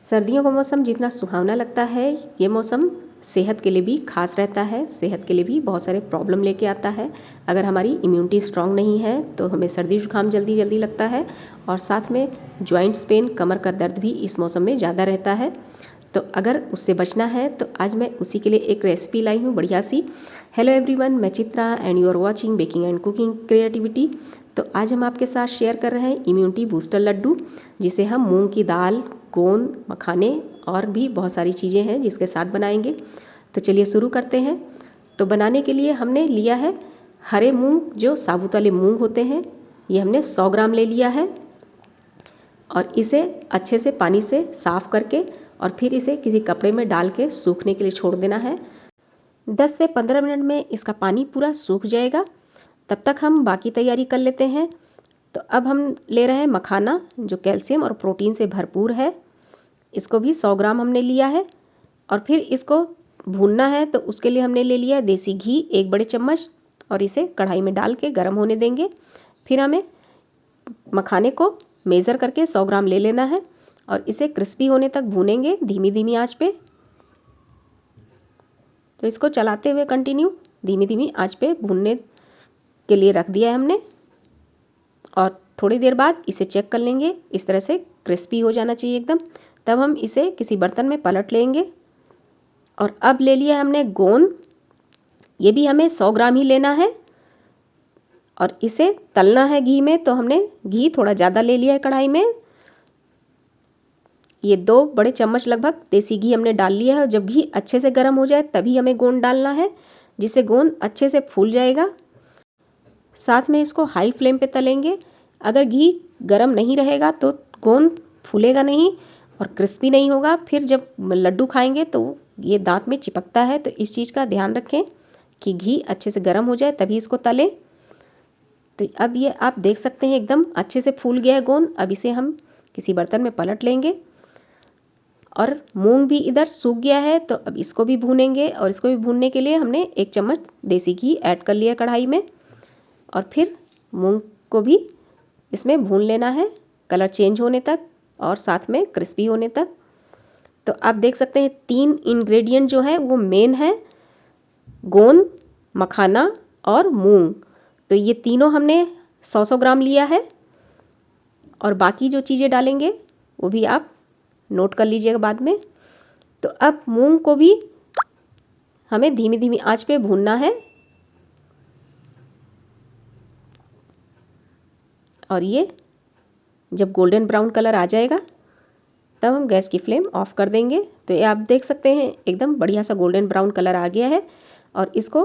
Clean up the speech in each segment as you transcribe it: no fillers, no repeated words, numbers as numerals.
सर्दियों का मौसम जितना सुहावना लगता है, ये मौसम सेहत के लिए भी खास रहता है। सेहत के लिए भी बहुत सारे प्रॉब्लम लेके आता है। अगर हमारी इम्यूनिटी स्ट्रांग नहीं है तो हमें सर्दी जुकाम जल्दी जल्दी लगता है और साथ में जॉइंट्स पेन, कमर का दर्द भी इस मौसम में ज़्यादा रहता है। तो अगर उससे बचना है तो आज मैं उसी के लिए एक रेसिपी लाई हूँ बढ़िया सी। हेलो एवरीवन, मैं Chitra and you are watching baking and cooking creativity. तो आज हम आपके साथ शेयर कर रहे हैं इम्यूनिटी बूस्टर लड्डू, जिसे हम मूंग की दाल, गोंद, मखाने और भी बहुत सारी चीज़ें हैं जिसके साथ बनाएंगे। तो चलिए शुरू करते हैं। तो बनाने के लिए हमने लिया है हरे मूंग, जो साबुत वाले मूंग होते हैं, ये हमने 100 ग्राम ले लिया है और इसे अच्छे से पानी से साफ़ करके और फिर इसे किसी कपड़े में डाल के सूखने के लिए छोड़ देना है। 10 से 15 मिनट में इसका पानी पूरा सूख जाएगा। तब तक हम बाकी तैयारी कर लेते हैं। तो अब हम ले रहे हैं मखाना, जो कैल्शियम और प्रोटीन से भरपूर है। इसको भी 100 ग्राम हमने लिया है और फिर इसको भूनना है। तो उसके लिए हमने ले लिया है देसी घी 1 बड़े चम्मच और इसे कढ़ाई में डाल के गर्म होने देंगे। फिर हमें मखाने को मेज़र करके 100 ग्राम ले लेना है और इसे क्रिस्पी होने तक भूनेंगे धीमी धीमी आंच पे। तो इसको चलाते हुए कंटिन्यू धीमी धीमी आंच पे भूनने के लिए रख दिया है हमने और थोड़ी देर बाद इसे चेक कर लेंगे। इस तरह से क्रिस्पी हो जाना चाहिए एकदम। तब हम इसे किसी बर्तन में पलट लेंगे। और अब ले लिया है हमने गोंद, ये भी हमें 100 ग्राम ही लेना है और इसे तलना है घी में। तो हमने घी थोड़ा ज़्यादा ले लिया है कढ़ाई में। ये 2 बड़े चम्मच लगभग देसी घी हमने डाल लिया है। जब घी अच्छे से गर्म हो जाए तभी हमें गोंद डालना है, जिससे गोंद अच्छे से फूल जाएगा। साथ में इसको हाई फ्लेम पे तलेंगे। अगर घी गर्म नहीं रहेगा तो गोंद फूलेगा नहीं और क्रिस्पी नहीं होगा। फिर जब लड्डू खाएंगे तो ये दांत में चिपकता है। तो इस चीज़ का ध्यान रखें कि घी अच्छे से गर्म हो जाए तभी इसको तलें। तो अब ये आप देख सकते हैं एकदम अच्छे से फूल गया है गोंद। अब इसे हम किसी बर्तन में पलट लेंगे और मूंग भी इधर सूख गया है। तो अब इसको भी भूनेंगे और इसको भी भूनने के लिए हमने 1 चम्मच देसी घी ऐड कर लिया कढ़ाई में और फिर मूंग को भी इसमें भून लेना है कलर चेंज होने तक और साथ में क्रिस्पी होने तक। तो आप देख सकते हैं 3 इंग्रेडिएंट जो है वो मेन है, गोंद, मखाना और मूंग। तो ये तीनों हमने 100 ग्राम लिया है और बाकी जो चीज़ें डालेंगे वो भी आप नोट कर लीजिएगा बाद में। तो अब मूंग को भी हमें धीमी धीमी आंच पे भूनना है और ये जब गोल्डन ब्राउन कलर आ जाएगा तब हम गैस की फ्लेम ऑफ कर देंगे। तो ये आप देख सकते हैं एकदम बढ़िया सा गोल्डन ब्राउन कलर आ गया है और इसको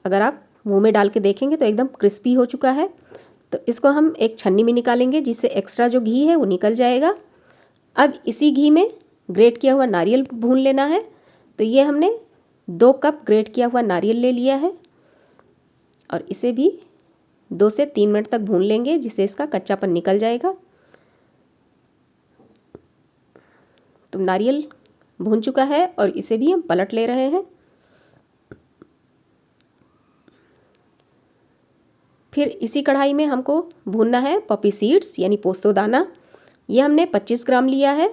अगर आप मुंह में डाल के देखेंगे तो एकदम क्रिस्पी हो चुका है। तो इसको हम एक छन्नी में निकालेंगे, जिससे एक्स्ट्रा जो घी है वो निकल जाएगा। अब इसी घी में ग्रेट किया हुआ नारियल भून लेना है। तो ये हमने 2 कप ग्रेट किया हुआ नारियल ले लिया है और इसे भी 2 से 3 मिनट तक भून लेंगे, जिससे इसका कच्चापन निकल जाएगा। तो नारियल भून चुका है और इसे भी हम पलट ले रहे हैं। फिर इसी कढ़ाई में हमको भूनना है पॉपी सीड्स यानी पोस्तो दाना। ये हमने 25 ग्राम लिया है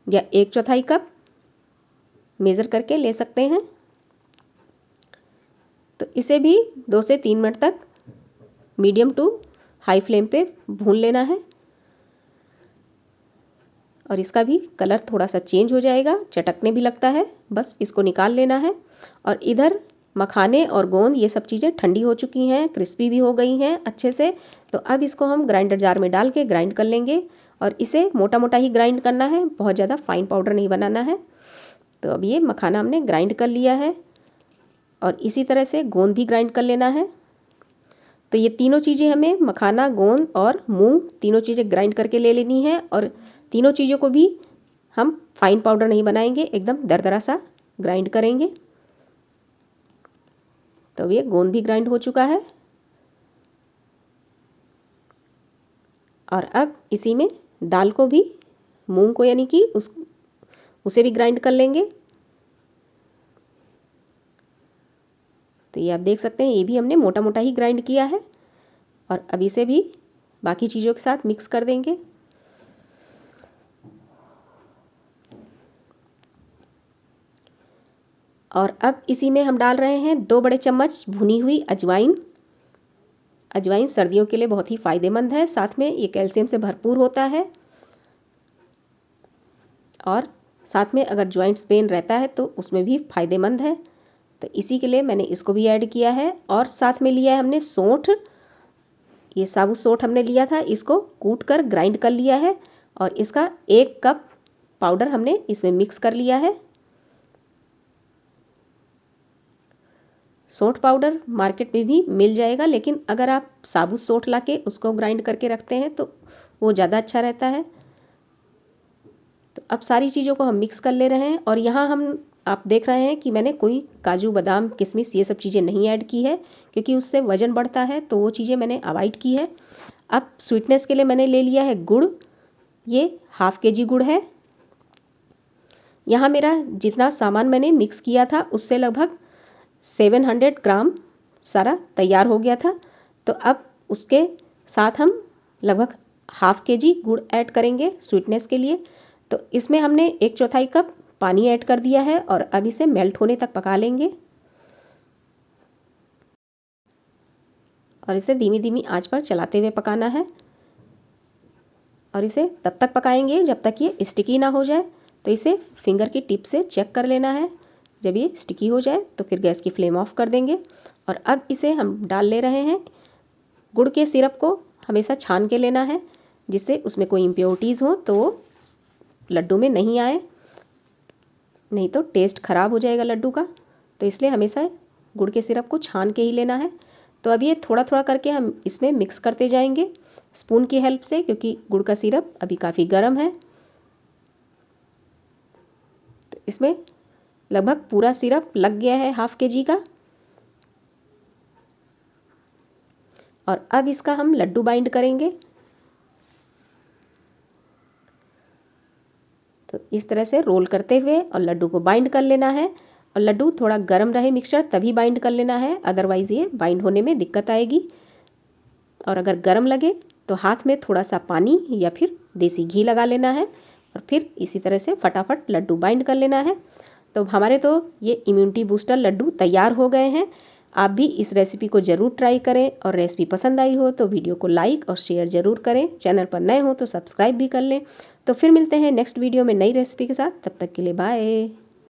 या 1/4 कप मेज़र करके ले सकते हैं। तो इसे भी 2 से 3 मिनट तक मीडियम टू हाई फ्लेम पे भून लेना है और इसका भी कलर थोड़ा सा चेंज हो जाएगा, चटकने भी लगता है। बस इसको निकाल लेना है। और इधर मखाने और गोंद ये सब चीज़ें ठंडी हो चुकी हैं, क्रिस्पी भी हो गई हैं अच्छे से। तो अब इसको हम ग्राइंडर जार में डाल के ग्राइंड कर लेंगे और इसे मोटा मोटा ही ग्राइंड करना है, बहुत ज़्यादा फाइन पाउडर नहीं बनाना है। तो अब ये मखाना हमने ग्राइंड कर लिया है और इसी तरह से गोंद भी ग्राइंड कर लेना है। तो ये तीनों चीज़ें हमें मखाना, गोंद और मूंग तीनों चीज़ें ग्राइंड करके ले लेनी है और तीनों चीज़ों को भी हम फाइन पाउडर नहीं बनाएंगे, एकदम दरदरा सा ग्राइंड करेंगे। तो ये गोंद भी ग्राइंड हो चुका है और अब इसी में दाल को भी, मूंग को यानी कि उसे भी ग्राइंड कर लेंगे। तो ये आप देख सकते हैं ये भी हमने मोटा मोटा ही ग्राइंड किया है और अब इसे भी बाकी चीज़ों के साथ मिक्स कर देंगे। और अब इसी में हम डाल रहे हैं 2 बड़े चम्मच भुनी हुई अजवाइन। अजवाइन सर्दियों के लिए बहुत ही फ़ायदेमंद है, साथ में ये कैल्शियम से भरपूर होता है और साथ में अगर जॉइंट्स पेन रहता है तो उसमें भी फ़ायदेमंद है। तो इसी के लिए मैंने इसको भी ऐड किया है। और साथ में लिया है हमने सौंठ, ये साबुत सौंठ हमने लिया था, इसको कूट कर ग्राइंड कर लिया है और इसका 1 कप पाउडर हमने इसमें मिक्स कर लिया है। सौंठ पाउडर मार्केट में भी मिल जाएगा, लेकिन अगर आप साबुत सौंठ लाके उसको ग्राइंड करके रखते हैं तो वो ज़्यादा अच्छा रहता है। तो अब सारी चीज़ों को हम मिक्स कर ले रहे हैं और यहाँ आप देख रहे हैं कि मैंने कोई काजू बादाम किशमिश ये सब चीज़ें नहीं ऐड की है, क्योंकि उससे वज़न बढ़ता है, तो वो चीज़ें मैंने अवॉइड की है। अब स्वीटनेस के लिए मैंने ले लिया है गुड़, ये ½ kg गुड़ है। यहाँ मेरा जितना सामान मैंने मिक्स किया था उससे लगभग 700 ग्राम सारा तैयार हो गया था। तो अब उसके साथ हम लगभग ½ kg गुड़ ऐड करेंगे स्वीटनेस के लिए। तो इसमें हमने 1/4 कप पानी ऐड कर दिया है और अब इसे मेल्ट होने तक पका लेंगे और इसे धीमी धीमी आंच पर चलाते हुए पकाना है और इसे तब तक पकाएंगे जब तक ये स्टिकी ना हो जाए। तो इसे फिंगर की टिप से चेक कर लेना है, जब ये स्टिकी हो जाए तो फिर गैस की फ्लेम ऑफ कर देंगे। और अब इसे हम डाल ले रहे हैं। गुड़ के सिरप को हमेशा छान के लेना है, जिससे उसमें कोई इम्प्योरिटीज़ हो तो वो लड्डू में नहीं आए, नहीं तो टेस्ट ख़राब हो जाएगा लड्डू का। तो इसलिए हमेशा गुड़ के सिरप को छान के ही लेना है। तो अब ये थोड़ा थोड़ा करके हम इसमें मिक्स करते जाएंगे स्पून की हेल्प से, क्योंकि गुड़ का सिरप अभी काफ़ी गर्म है। तो इसमें लगभग पूरा सिरप लग गया है ½ kg का। और अब इसका हम लड्डू बाइंड करेंगे। तो इस तरह से रोल करते हुए और लड्डू को बाइंड कर लेना है। और लड्डू थोड़ा गर्म रहे मिक्सचर तभी बाइंड कर लेना है, अदरवाइज़ ये बाइंड होने में दिक्कत आएगी। और अगर गर्म लगे तो हाथ में थोड़ा सा पानी या फिर देसी घी लगा लेना है और फिर इसी तरह से फटाफट लड्डू बाइंड कर लेना है। तो हमारे तो ये इम्यूनिटी बूस्टर लड्डू तैयार हो गए हैं। आप भी इस रेसिपी को ज़रूर ट्राई करें और रेसिपी पसंद आई हो तो वीडियो को लाइक और शेयर ज़रूर करें। चैनल पर नए हो तो सब्सक्राइब भी कर लें। तो फिर मिलते हैं नेक्स्ट वीडियो में नई रेसिपी के साथ, तब तक के लिए बाय।